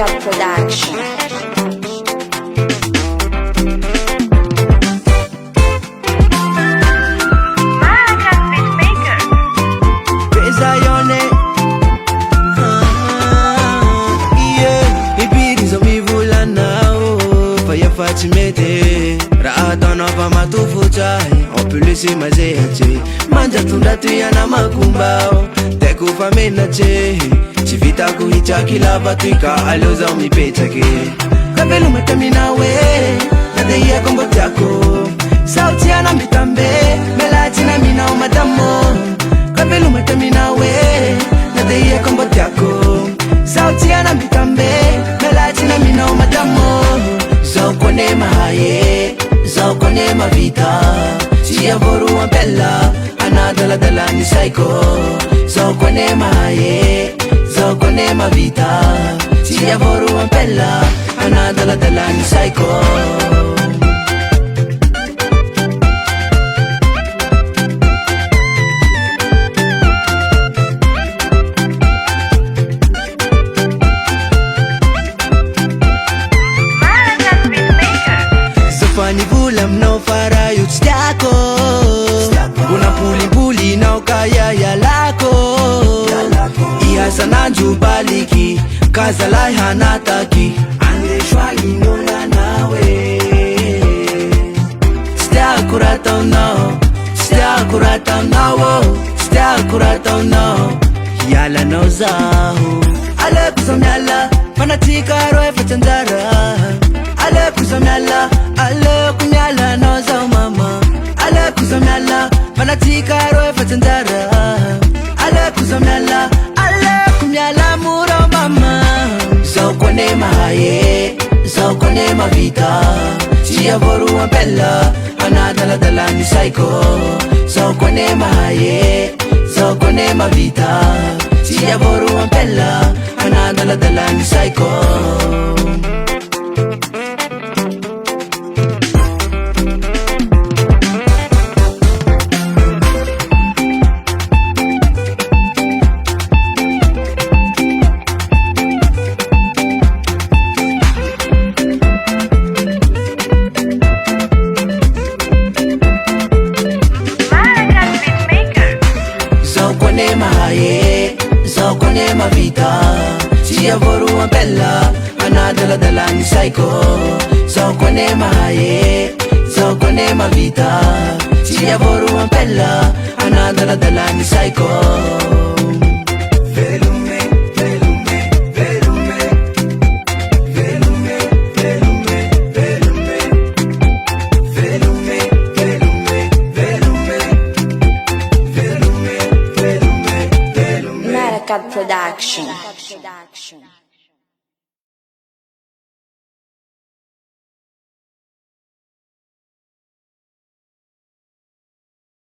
Malakat Production. Raha ataonao matofotrahy en plus mazehatry manjatondra toyana makombao taiko fa menatry tsy vitako hitraky lava toy ka aleo zaho mipetraky ka velomatra mina hoe na de iako mbo tiako zaho tsy anambitambe mialatsy na minao madamo ka velomatra mina hoe na de iako mbo tiako zaho tsy anambitambe mialatsy na minao madamo zaho kone mahaye zaho kone mavita tsy avoaroa ampela anadaladala ny saiko zaho kone mahaye zaho kone mavita tsy avoaroa ampela anadaladala ny saiko Fani vula mnao fara io tsy tiako Una puli nao kaya ya lako Ihasanandro baliky Kazalay hanataky Andeshoagy nona nawe Tsy tiako raha taonao Tsy tiako raha taonao Tsy tiako raha taonao Hialanao zaho Aleko zaho miala Fanatika ro efa tsy anjara Aleko zaho miala Aleko miala nao zaho mama Aleko zaho miala Fanatika ro efa tsy anjara Aleko zaho miala muro mama Zaho kone mahaye Zaho kone mavita Tsy avoaroa ampela anadaladala ny saiko Zaho kone mahaye Zaho kone mavita Tsy avoaroa ampela anadaladala ny saiko Zaho kone mavita Tsy avoaroa ampela anadaladala ny saiko Zaho kone mahaye Zaho kone mavita Tsy avoaroa ampela anadaladala ny saiko Velume, velume, velume Velume, velume, velume Velume, velume, velume Velume, velume, velume Malakat Production.